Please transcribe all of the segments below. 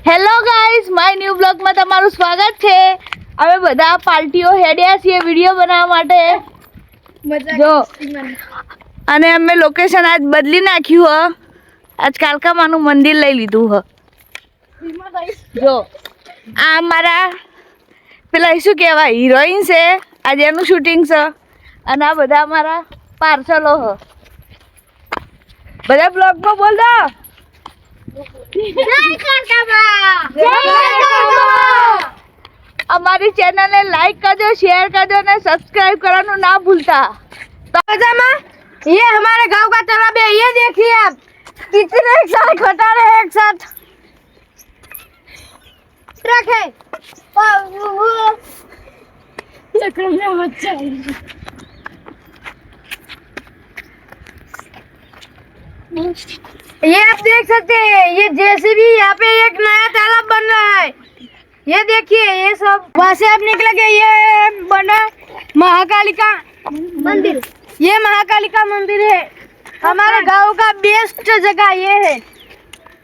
Hello guys, my new બ્લોગમાં તમારું સ્વાગત છે. અમે બધા પાર્ટીઓ હેડ્યા છીએ વિડીયો બનાવવા માટે. જો અને અમે લોકેશન આજ બદલી નાખ્યું આજ કાલકામાનું મંદિર લઈ લીધું જો આ અમારા પેલા શું કહેવાય હિરોઈન છે, આજે એનું શૂટિંગ છે. અને આ બધા અમારા પાર્સલો બધા બ્લોગમાં બોલ દો. हमारी चैनल ने लाइक कर दो, शेयर कर दो ने सब्सक्राइब करना ना भूलता. तो ये हमारे गांव का तालाब है, ये देखिए आप कितने सारे खटारे हैं एक साथ. ट्रक है चक्र में बच्चा ये आप देख सकते हैं. ये जेसीबी यहाँ पे एक नया तालाब बन रहा है. ये देखिए, ये सब वहाँ से आप निकलेंगे. ये बना महाकालिका मंदिर. ये महाकालिका मंदिर है. हमारे गांव का बेस्ट जगह ये है.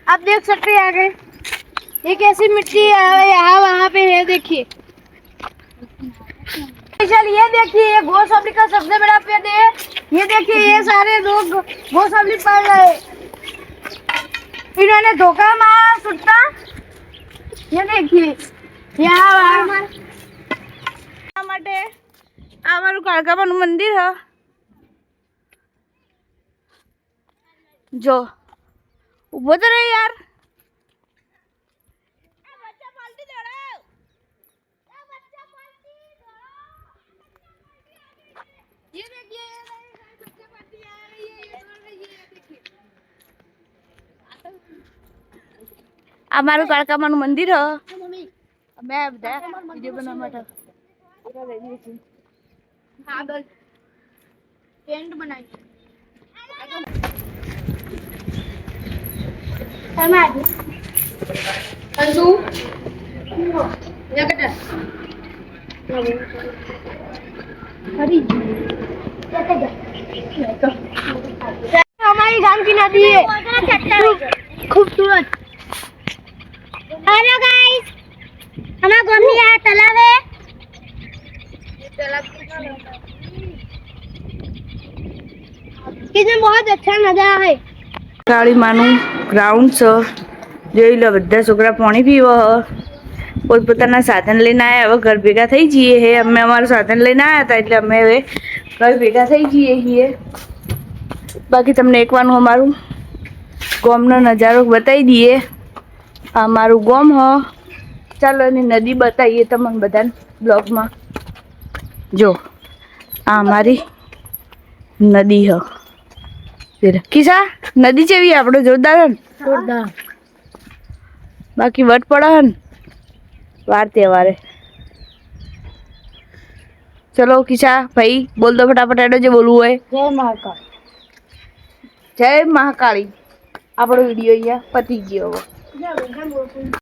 आप देख सकते हैं आगे ये कैसी मिट्टी है, यहाँ वहाँ पे है. देखिए ये देखिए, ये घोसपली का सबसे बड़ा पेड़ है. ये देखिए, ये सारे लोग घोसपली पड़ रहे हैं. इन्होंने धोखा मारा सुट्टा. ये देखिए માટે આ અમારું કાળકામાનું મંદિર હ. જો ઊભો તો રહે યાર. અમારું કાળકામાનું મંદિર હ. અમે બધા વિડીયો બનાવવા માટે ટેન્ટ બનાવી. हमारी गांव की नदी है खूबसूरत. हेलो गाइस, हमारा गांव में यहाँ तालाब है. इसमें बहुत अच्छा नजारा है. કાળી માનું ગ્રાઉન્ડ છે. જોઈ લો, બધા છોકરા પાણી પીવો પોતપોતાના સાધન લઈને આવ્યા. હવે ઘર ભેગા થઈ જઈએ હે. અમે અમારું સાધન લઈને આવ્યા હતા એટલે અમે હવે ઘર ભેગા થઈ જઈએ છીએ. બાકી તમને એકવાનું અમારું ગામનો નજારો બતાવી દઈએ. આ અમારું ગામ હ. ચાલો એની નદી બતાવીએ તમને બધાને બ્લોગમાં. જો આ અમારી નદી હ. કિસા નદી જેવી આપણે જોરદાર હે ને. જોરદાર. બાકી વટ પડે હે ને વાર તહેવારે. ચલો કિસા ભાઈ બોલ દો ફટાફટ. એડો જે બોલવું હોય. જય મહાકાળ. જય મહાકાળી. આપણો વિડીયો અહીંયા પતી ગયો હવે.